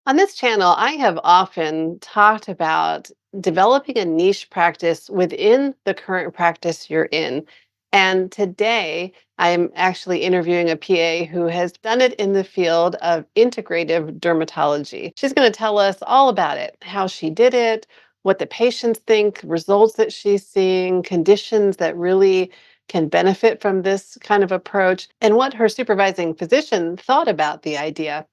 On this channel, I have often talked about developing a niche practice within the current practice you're in. And today, I'm actually interviewing a PA who has done it in the field of integrative dermatology. She's going to tell us all about it, how she did it, what the patients think, results that she's seeing, conditions that really can benefit from this kind of approach, and what her supervising physician thought about the idea.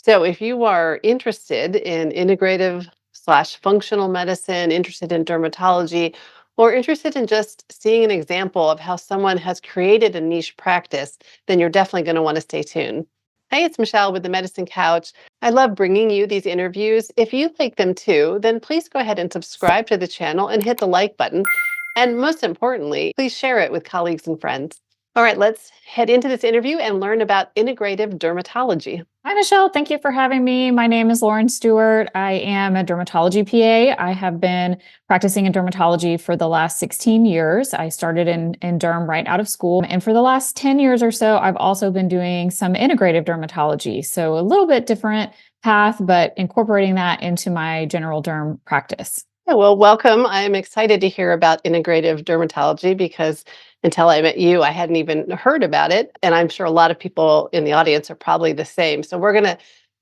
So if you are interested in integrative slash functional medicine, interested in dermatology, or interested in just seeing an example of how someone has created a niche practice, then you're definitely going to want to stay tuned. Hey, it's Michelle with the Medicine Couch. I love bringing you these interviews. If you like them too, then please go ahead and subscribe to the channel and hit the like button. And most importantly, please share it with colleagues and friends. All right, let's head into this interview and learn about integrative dermatology. Hi, Michelle. Thank you for having me. My name is Lauren Stewart. I am a dermatology PA. I have been practicing in dermatology for the last 16 years. I started in derm right out of school. And for the last 10 years or so, I've also been doing some integrative dermatology. So a little bit different path, but incorporating that into my general derm practice. Yeah, well, welcome. I'm excited to hear about integrative dermatology because until I met you, I hadn't even heard about it. And I'm sure a lot of people in the audience are probably the same. So we're going to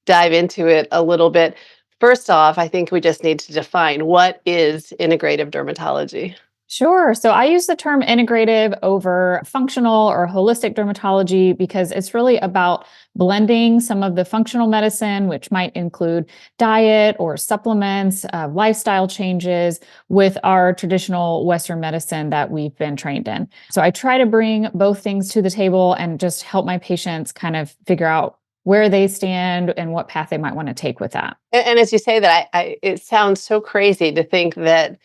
dive into it a little bit. First off, I think we just need to define what is integrative dermatology. Sure. So I use the term integrative over functional or holistic dermatology because it's really about blending some of the functional medicine, which might include diet or supplements, lifestyle changes, with our traditional Western medicine that we've been trained in. So I try to bring both things to the table and just help my patients kind of figure out where they stand and what path they might want to take with that. And as you say that, it sounds so crazy to think that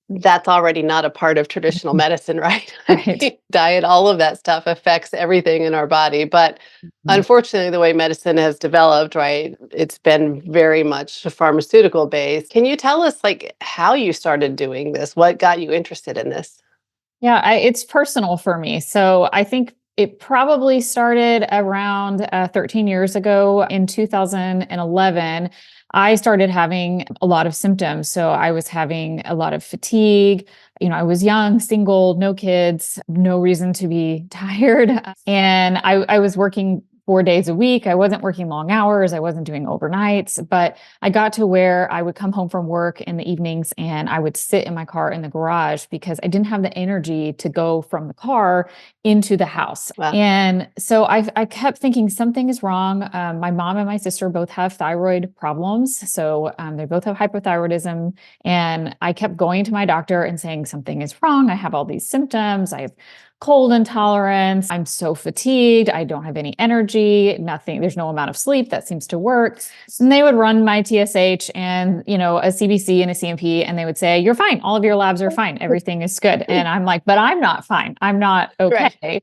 that's already not a part of traditional medicine, right? I Right. mean, diet, all of that stuff affects everything in our body. But Mhm. unfortunately, the way medicine has developed, right, it's been very much pharmaceutical based. Can you tell us like how you started doing this? What got you interested in this? Yeah, it's personal for me. So I think it probably started around 13 years ago in 2011. I started having a lot of symptoms. So I was having a lot of fatigue. I was young, single, no kids, no reason to be tired. And I was working 4 days a week. I wasn't working long hours. I wasn't doing overnights, but I got to where I would come home from work in the evenings and I would sit in my car in the garage because I didn't have the energy to go from the car into the house. Wow. And so I kept thinking something is wrong. My mom and my sister both have thyroid problems. So they both have hypothyroidism. And I kept going to my doctor and saying something is wrong. I have all these symptoms. I have cold intolerance. I'm so fatigued. I don't have any energy, nothing. There's no amount of sleep that seems to work. And they would run my TSH and, a CBC and a CMP, and they would say, "You're fine. All of your labs are fine. Everything is good." And I'm like, "But I'm not fine. I'm not Right. okay."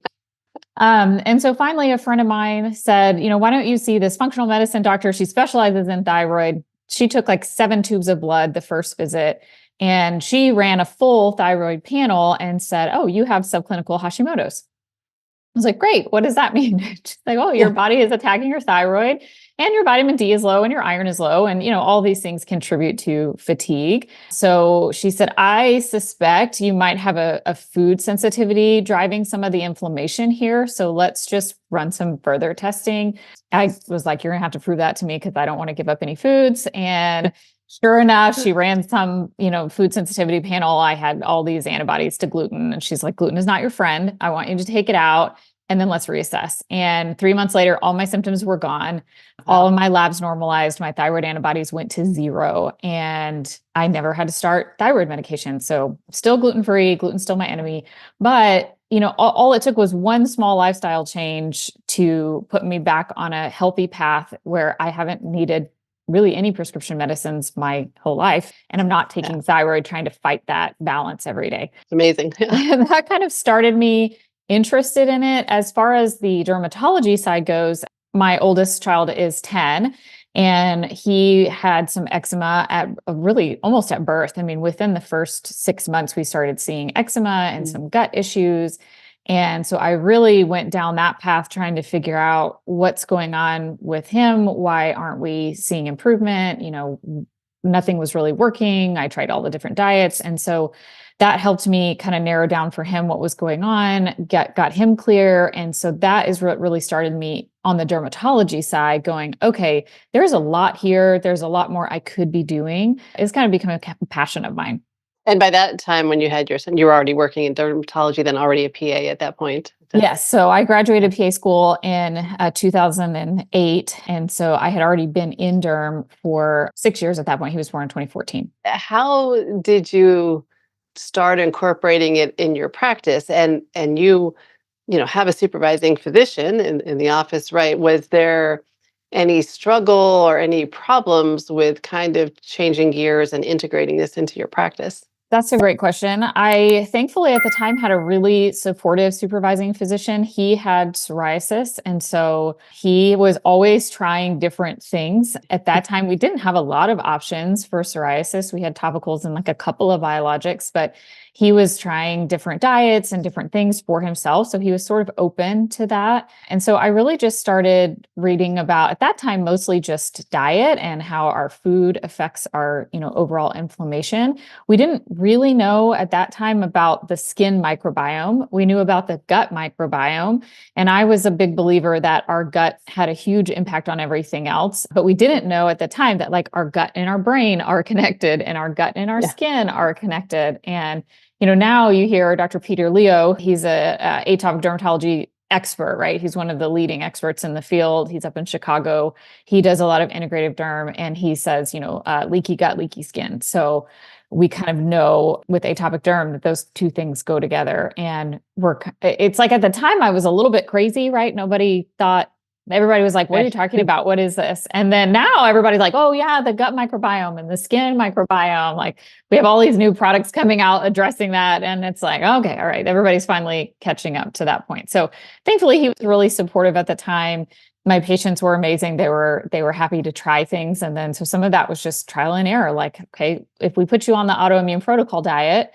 And so finally, a friend of mine said, "Why don't you see this functional medicine doctor? She specializes in thyroid." She took like 7 tubes of blood the first visit, and she ran a full thyroid panel and said, "Oh, you have subclinical Hashimoto's." I was like, "Great. What does that mean?" She's like, "Oh, your Yeah. body is attacking your thyroid and your vitamin D is low and your iron is low. And, all these things contribute to fatigue." So she said, "I suspect you might have a food sensitivity driving some of the inflammation here. So let's just run some further testing." I was like, "You're going to have to prove that to me because I don't want to give up any foods." And sure enough, she ran some, food sensitivity panel. I had all these antibodies to gluten. And she's like, "Gluten is not your friend. I want you to take it out and then let's reassess." And 3 months later, all my symptoms were gone. All Wow. of my labs normalized. My thyroid antibodies went to zero. And I never had to start thyroid medication. So still gluten free, gluten's still my enemy. But all it took was one small lifestyle change to put me back on a healthy path where I haven't needed really any prescription medicines my whole life. And I'm not Yeah. taking thyroid trying to fight that balance every day. It's amazing. Yeah. And that kind of started me interested in it. As far as the dermatology side goes, my oldest child is 10 and he had some eczema at really almost at birth. I mean, within the first 6 months, we started seeing eczema and Mm. some gut issues. And so I really went down that path trying to figure out what's going on with him. Why aren't we seeing improvement? Nothing was really working. I tried all the different diets. And so that helped me kind of narrow down for him what was going on, got him clear. And so that is what really started me on the dermatology side going, okay, there's a lot here. There's a lot more I could be doing. It's kind of become a passion of mine. And by that time, when you had your son, you were already working in dermatology, then already a PA at that point? Yes. So I Yeah. graduated PA school in 2008. And so I had already been in derm for 6 years at that point. He was born in 2014. How did you start incorporating it in your practice? And you have a supervising physician in the office, right? Was there any struggle or any problems with kind of changing gears and integrating this into your practice? That's a great question. I thankfully at the time had a really supportive supervising physician. He had psoriasis. And so he was always trying different things. At that time, we didn't have a lot of options for psoriasis. We had topicals and like a couple of biologics, but he was trying different diets and different things for himself. So he was sort of open to that. And so I really just started reading about, at that time, mostly just diet and how our food affects our, overall inflammation. We didn't really know at that time about the skin microbiome. We knew about the gut microbiome. And I was a big believer that our gut had a huge impact on everything else. But we didn't know at the time that like our gut and our brain are connected and our gut and our Yeah. skin are connected. And, now you hear Dr. Peter Leo, he's a atopic dermatology expert, right? He's one of the leading experts in the field. He's up in Chicago. He does a lot of integrative derm and he says, leaky gut, leaky skin. So we kind of know with atopic derm that those two things go together. And it's like at the time I was a little bit crazy, right? Everybody was like, what are you Right. talking about? What is this? And then now everybody's like, oh yeah, the gut microbiome and the skin microbiome. Like we have all these new products coming out addressing that. And it's like, okay, all right, everybody's finally catching up to that point. So thankfully he was really supportive at the time. My patients were amazing. They were happy to try things. And then so some of that was just trial and error. Like, okay, if we put you on the autoimmune protocol diet,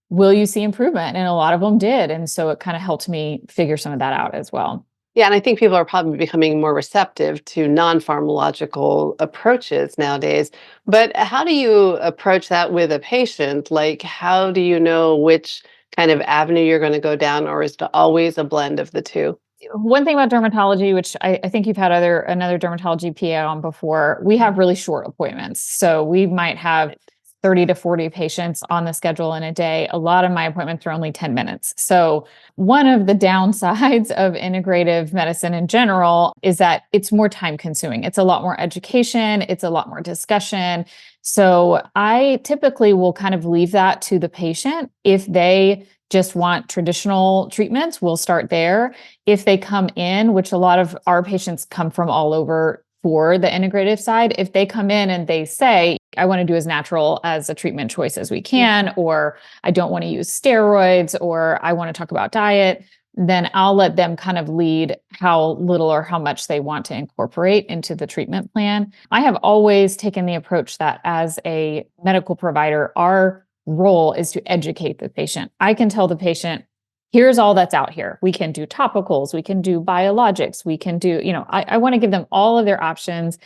will you see improvement? And a lot of them did. And so it kind of helped me figure some of that out as well. Yeah, and I think people are probably becoming more receptive to non-pharmacological approaches nowadays. But how do you approach that with a patient? Like, how do you know which kind of avenue you're going to go down, or is it always a blend of the two? One thing about dermatology, which I think you've had another dermatology PA on before, we have really short appointments. So we might have 30 to 40 patients on the schedule in a day. A lot of my appointments are only 10 minutes. So one of the downsides of integrative medicine in general is that it's more time consuming. It's a lot more education. It's a lot more discussion. So I typically will kind of leave that to the patient. If they just want traditional treatments, we'll start there. If they come in, which a lot of our patients come from all over for the integrative side, if they come in and they say, I want to do as natural as a treatment choice as we can, or I don't want to use steroids, or I want to talk about diet, then I'll let them kind of lead how little or how much they want to incorporate into the treatment plan. I have always taken the approach that as a medical provider, our role is to educate the patient. I can tell the patient, here's all that's out here. We can do topicals, we can do biologics, we can do, I want to give them all of their options.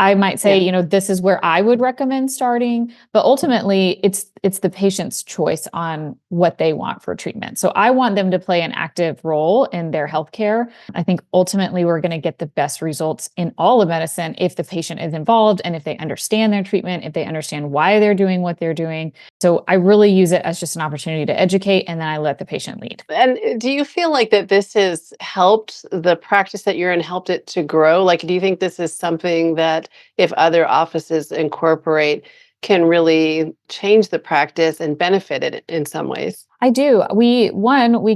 I might say, Yeah. this is where I would recommend starting, but ultimately it's the patient's choice on what they want for treatment. So I want them to play an active role in their healthcare. I think ultimately we're going to get the best results in all of medicine if the patient is involved and if they understand their treatment, if they understand why they're doing what they're doing. So I really use it as just an opportunity to educate, and then I let the patient lead. And do you feel like that this has helped the practice that you're in, helped it to grow? Like, do you think this is something that if other offices incorporate can really change the practice and benefit it in some ways? I do. We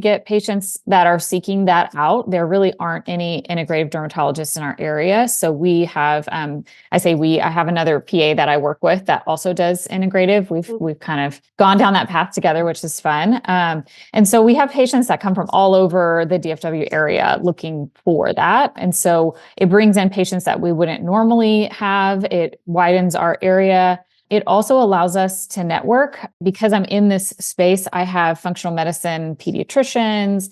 get patients that are seeking that out. There really aren't any integrative dermatologists in our area. So we have, I have another PA that I work with that also does integrative. We've kind of gone down that path together, which is fun. And so we have patients that come from all over the DFW area looking for that. And so it brings in patients that we wouldn't normally have. It widens our area. It also allows us to network. Because I'm in this space, I have functional medicine pediatricians,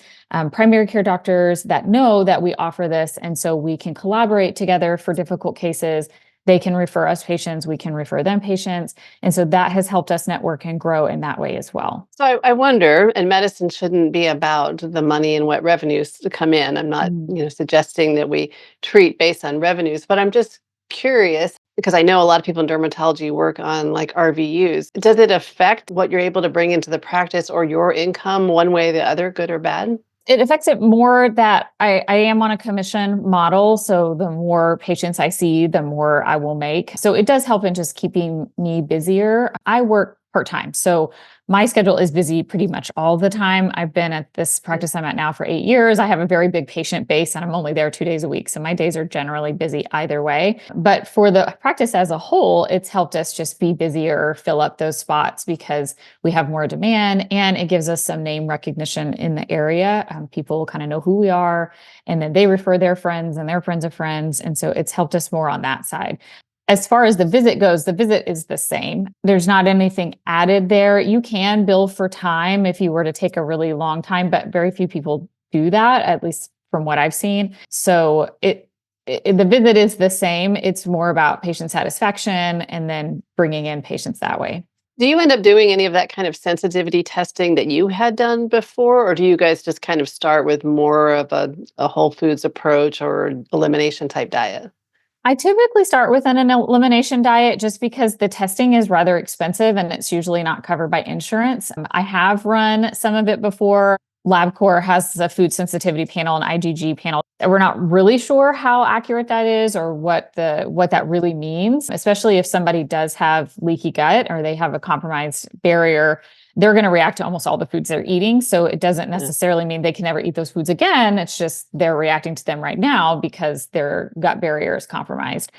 primary care doctors that know that we offer this. And so we can collaborate together for difficult cases. They can refer us patients, we can refer them patients. And so that has helped us network and grow in that way as well. So I wonder, and medicine shouldn't be about the money and what revenues to come in. I'm not, Mm. suggesting that we treat based on revenues, but I'm just curious because I know a lot of people in dermatology work on like RVUs. Does it affect what you're able to bring into the practice or your income one way or the other, good or bad? It affects it more that I am on a commission model. So the more patients I see, the more I will make. So it does help in just keeping me busier. I work part-time. So my schedule is busy pretty much all the time. I've been at this Mm. practice I'm at now for 8 years. I have a very big patient base and I'm only there 2 days a week. So my days are generally busy either way. But for the practice as a whole, it's helped us just be busier, fill up those spots because we have more demand and it gives us some name recognition in the area. People kind of know who we are and then they refer their friends and their friends of friends. And so it's helped us more on that side. As far as the visit goes, the visit is the same. There's not anything added there. You can bill for time if you were to take a really long time, but very few people do that, at least from what I've seen. So the visit is the same. It's more about patient satisfaction and then bringing in patients that way. Do you end up doing any of that kind of sensitivity testing that you had done before, or do you guys just kind of start with more of a whole foods approach or elimination type diet? I typically start with an elimination diet just because the testing is rather expensive and it's usually not covered by insurance. I have run some of it before. LabCorp has a food sensitivity panel and IgG panel. We're not really sure how accurate that is or what that really means, especially if somebody does have leaky gut or they have a compromised barrier. They're going to react to almost all the foods they're eating. So it doesn't Yeah. necessarily mean they can never eat those foods again. It's just they're reacting to them right now because their gut barrier is compromised.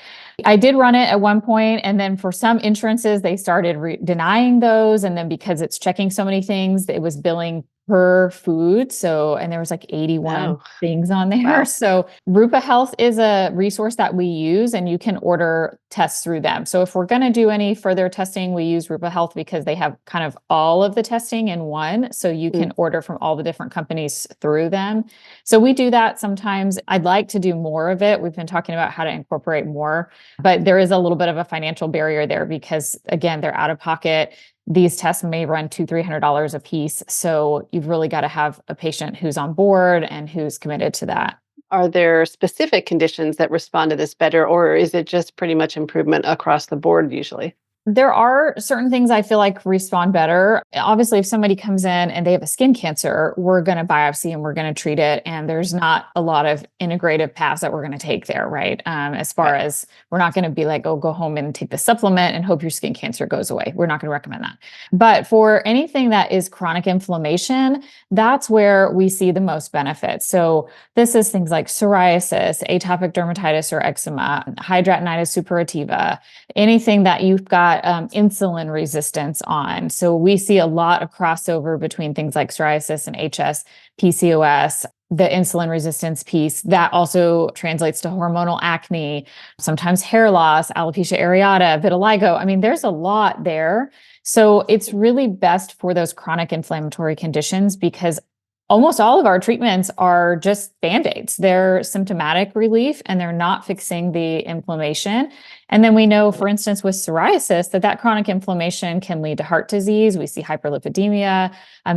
I did run it at one point, and then for some insurances, they started denying those. And then because it's checking so many things, it was billing per food. So, and there was like 81 Oh, things on there. wow. So, Rupa Health is a resource that we use, and you can order tests through them. So, if we're going to do any further testing, we use Rupa Health because they have kind of all of the testing in one. So, you Mm. can order from all the different companies through them. So, we do that sometimes. I'd like to do more of it. We've been talking about how to incorporate more, but there is a little bit of a financial barrier there because, again, they're out of pocket. These tests may run $200-300 a piece. So you've really got to have a patient who's on board and who's committed to that. Are there specific conditions that respond to this better, or is it just pretty much improvement across the board usually? There are certain things I feel like respond better. Obviously, if somebody comes in and they have a skin cancer, we're going to biopsy and we're going to treat it. And there's not a lot of integrative paths that we're going to take there, right? As far Right. as we're not going to be like, oh, go home and take the supplement and hope your skin cancer goes away. We're not going to recommend that. But for anything that is chronic inflammation, that's where we see the most benefit. So this is things like psoriasis, atopic dermatitis or eczema, hidradenitis suppurativa, anything that you've got insulin resistance on. So we see a lot of crossover between things like psoriasis and HS, PCOS, the insulin resistance piece that also translates to hormonal acne, sometimes hair loss, alopecia areata, vitiligo. I mean, there's a lot there. So it's really best for those chronic inflammatory conditions because almost all of our treatments are just band-aids. They're symptomatic relief and they're not fixing the inflammation. And then we know, for instance, with psoriasis, that chronic inflammation can lead to heart disease. We see hyperlipidemia.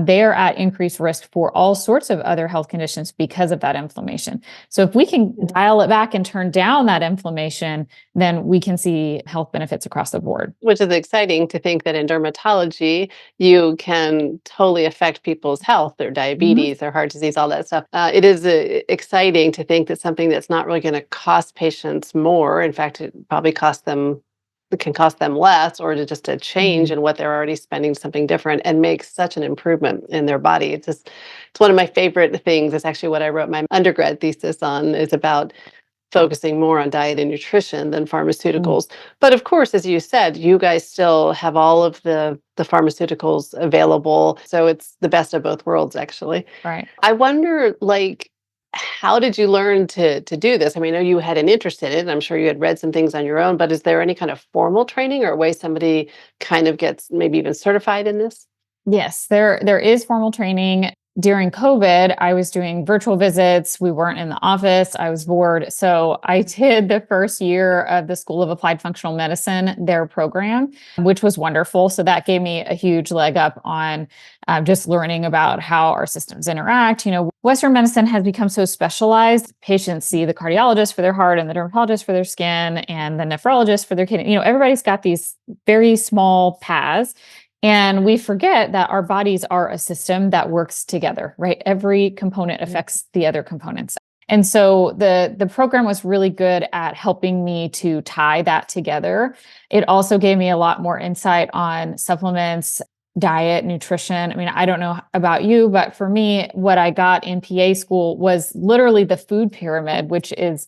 They are at increased risk for all sorts of other health conditions because of that inflammation. So if we can Yeah. dial it back and turn down that inflammation, then we can see health benefits across the board. Which is exciting to think that in dermatology, you can totally affect people's health, their Mhm. diabetes, their heart disease, all that stuff. It is exciting to think that something that's not really going to cost patients more, in fact, it can cost them less, or to just a change Mhm. in what they're already spending something different and makes such an improvement in their body. It's one of my favorite things. It's actually what I wrote my undergrad thesis on, is about focusing more on diet and nutrition than Mm. pharmaceuticals. But of course, as you said, you guys still have all of the pharmaceuticals available. So it's the best of both worlds, actually. Right. I wonder, like, how did you learn to do this? I mean, I know you had an interest in it, and I'm sure you had read some things on your own, but is there any kind of formal training or a way somebody kind of gets maybe even certified in this? Yes, there is formal training. During COVID, I was doing virtual visits. We weren't in the office. I was bored. So I did the first year of the School of Applied Functional Medicine, their program, which was wonderful. So that gave me a huge leg up on just learning about how our systems interact. Western medicine has become so specialized. Patients see the cardiologist for their heart and the dermatologist for their skin and the nephrologist for their kidney. Everybody's got these very small paths. And we forget that our bodies are a system that works together, right? Every component affects the other components. And so the program was really good at helping me to tie that together. It also gave me a lot more insight on supplements, diet, nutrition. I mean, I don't know about you, but for me, what I got in PA school was literally the food pyramid, which is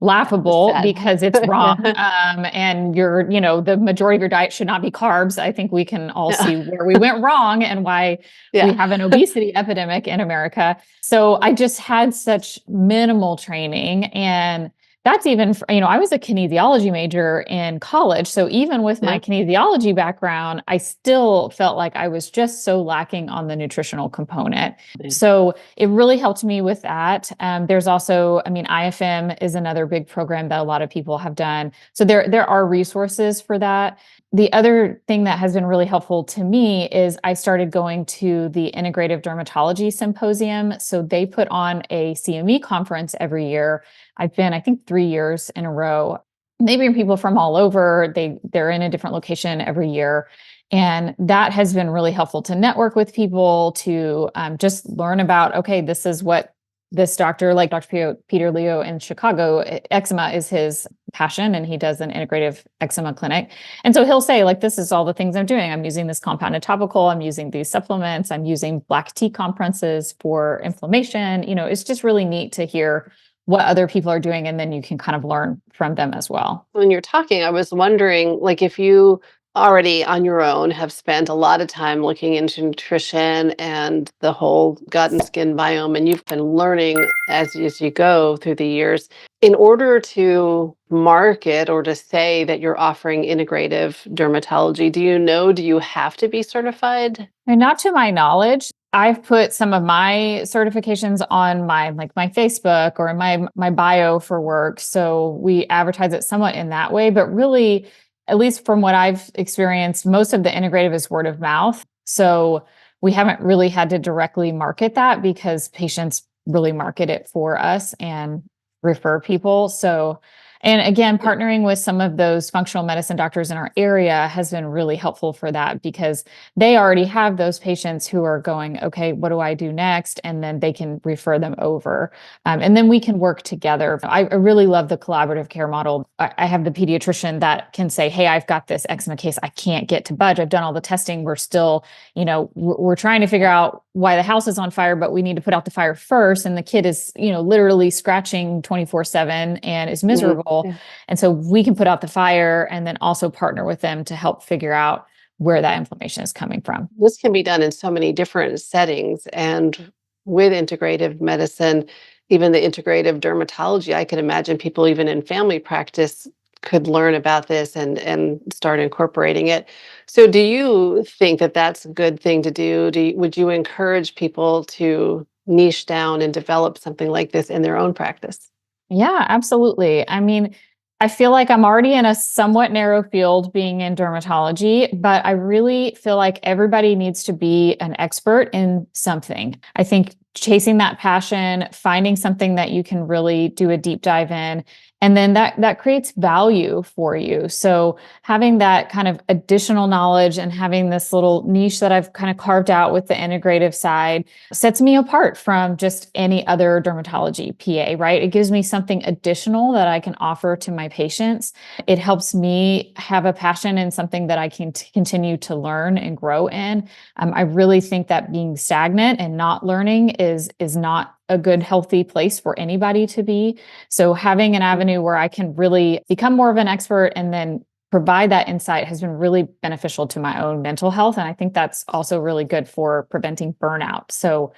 Just laughable sad. because it's wrong. Yeah. And the majority of your diet should not be carbs. I think we can all Yeah. see where we went wrong and why we Yeah. have an obesity epidemic in America. So I just had such minimal training. And that's even, I was a kinesiology major in college. So even with my Yeah. kinesiology background, I still felt like I was just so lacking on the nutritional component. Yeah. So it really helped me with that. There's also, IFM is another big program that a lot of people have done. So there are resources for that. The other thing that has been really helpful to me is I started going to the Integrative Dermatology Symposium. So they put on a CME conference every year. I've been, I think, 3 years in a row. They bring people from all over. They're in a different location every year. And that has been really helpful to network with people, to just learn about, okay, this is what this doctor, like Dr. Peter Leo in Chicago, eczema is his passion, and he does an integrative eczema clinic. And so he'll say, like, this is all the things I'm doing. I'm using this compounded topical, I'm using these supplements, I'm using black tea compresses for inflammation. It's just really neat to hear what other people are doing, and then you can kind of learn from them as well. When you're talking, I was wondering, like, if you already on your own have spent a lot of time looking into nutrition and the whole gut and skin biome, and you've been learning as you go through the years, in order to market or to say that you're offering integrative dermatology, do you have to be certified? And not to my knowledge. I've put some of my certifications on my Facebook or in my bio for work. So we advertise it somewhat in that way, but really, at least from what I've experienced, most of the integrative is word of mouth. So we haven't really had to directly market that because patients really market it for us and refer people. So, and again, partnering with some of those functional medicine doctors in our area has been really helpful for that, because they already have those patients who are going, okay, what do I do next? And then they can refer them over. And then we can work together. I really love the collaborative care model. I have the pediatrician that can say, hey, I've got this eczema case. I can't get to budge. I've done all the testing. We're still, we're trying to figure out why the house is on fire, but we need to put out the fire first. And the kid is, literally scratching 24/7 and is Mhm. miserable. Yeah. And so we can put out the fire and then also partner with them to help figure out where that inflammation is coming from. This can be done in so many different settings. And with integrative medicine, even the integrative dermatology, I could imagine people even in family practice could learn about this and start incorporating it. So do you think that that's a good thing to do? Would you encourage people to niche down and develop something like this in their own practice? Yeah, absolutely. I feel like I'm already in a somewhat narrow field being in dermatology, but I really feel like everybody needs to be an expert in something. I think chasing that passion, finding something that you can really do a deep dive in, and then that creates value for you. So having that kind of additional knowledge and having this little niche that I've kind of carved out with the integrative side sets me apart from just any other dermatology PA, right? It gives me something additional that I can offer to my patients. It helps me have a passion in something that I can continue to learn and grow in. I really think that being stagnant and not learning is not a good, healthy place for anybody to be. So having an avenue where I can really become more of an expert and then provide that insight has been really beneficial to my own mental health. And I think that's also really good for preventing burnout. So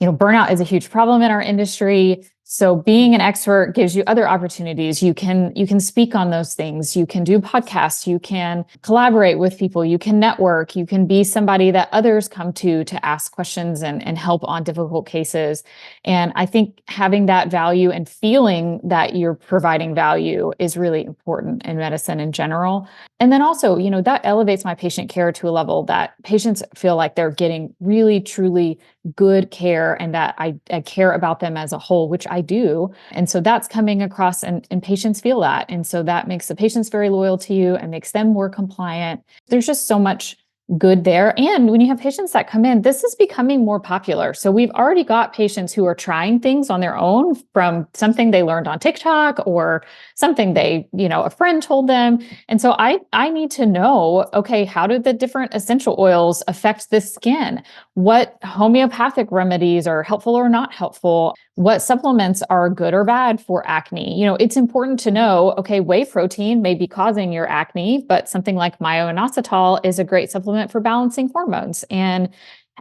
Burnout is a huge problem in our industry. So being an expert gives you other opportunities. You can speak on those things. You can do podcasts. You can collaborate with people. You can network. You can be somebody that others come to ask questions and help on difficult cases. And I think having that value and feeling that you're providing value is really important in medicine in general. And then also, that elevates my patient care to a level that patients feel like they're getting really, truly good care and that I care about them as a whole, which I do. And so that's coming across and patients feel that. And so that makes the patients very loyal to you and makes them more compliant. There's just so much good there. And when you have patients that come in, this is becoming more popular. So we've already got patients who are trying things on their own from something they learned on TikTok or something a friend told them. And so I need to know, okay, how do the different essential oils affect the skin? What homeopathic remedies are helpful or not helpful? What supplements are good or bad for acne? It's important to know, okay, whey protein may be causing your acne, but something like myo-inositol is a great supplement for balancing hormones. And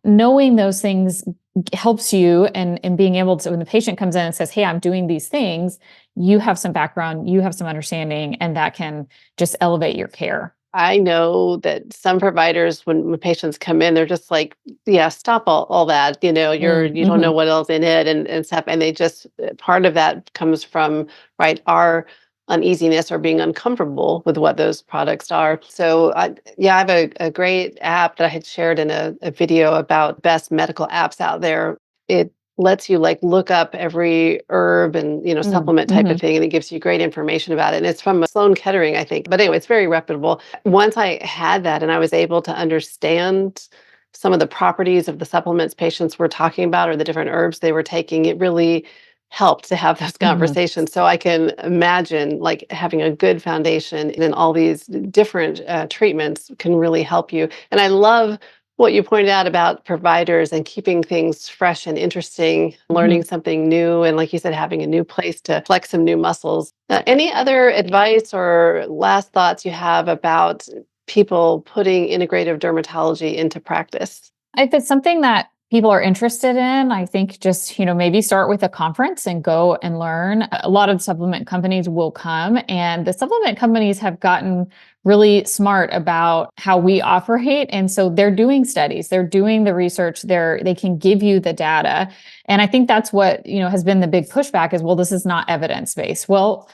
knowing those things helps you and being able to, when the patient comes in and says, hey, I'm doing these things, you have some background, you have some understanding, and that can just elevate your care. I know that some providers, when patients come in, they're just like, yeah, stop all that. You don't know Mhm. what else in it and stuff. And they just, part of that comes from, right, our uneasiness or being uncomfortable with what those products are. So, yeah, I have a great app that I had shared in a video about best medical apps out there. It lets you like look up every herb and supplement type of Mhm. thing, and it gives you great information about it. And it's from Sloan Kettering, I think. But anyway, it's very reputable. Once I had that and I was able to understand some of the properties of the supplements patients were talking about or the different herbs they were taking, it really helped to have those Mhm. conversations. So I can imagine like having a good foundation in all these different treatments can really help you. And I love what you pointed out about providers and keeping things fresh and interesting, learning Mhm. something new, and like you said, having a new place to flex some new muscles. Any other advice or last thoughts you have about people putting integrative dermatology into practice? If it's something that people are interested in, I think just, maybe start with a conference and go and learn. A lot of supplement companies will come, and the supplement companies have gotten really smart about how we operate. And so they're doing studies, they're doing the research, they can give you the data. And I think that's what, has been the big pushback is, well, this is not evidence-based. Well,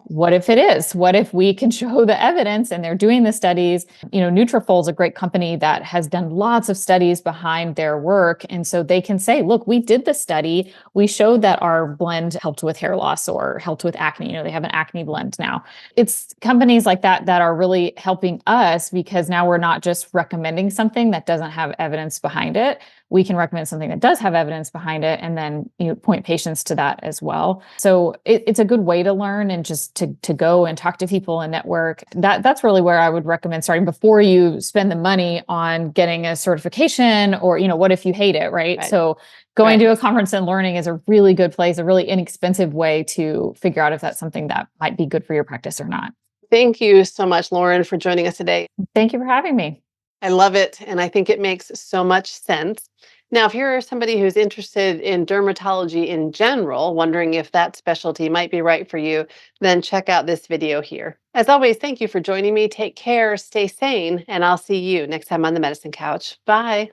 what if it is? What if we can show the evidence and they're doing the studies? Nutrafol is a great company that has done lots of studies behind their work. And so they can say, look, we did the study. We showed that our blend helped with hair loss or helped with acne. They have an acne blend now. It's companies like that that are really helping us because now we're not just recommending something that doesn't have evidence behind it. We can recommend something that does have evidence behind it and then point patients to that as well. So it's a good way to learn and just to go and talk to people and network. That's really where I would recommend starting before you spend the money on getting a certification or, what if you hate it, right? Right. So going Right. to a conference and learning is a really good place, a really inexpensive way to figure out if that's something that might be good for your practice or not. Thank you so much, Lauren, for joining us today. Thank you for having me. I love it, and I think it makes so much sense. Now, if you're somebody who's interested in dermatology in general, wondering if that specialty might be right for you, then check out this video here. As always, thank you for joining me. Take care, stay sane, and I'll see you next time on the Medicine Couch. Bye.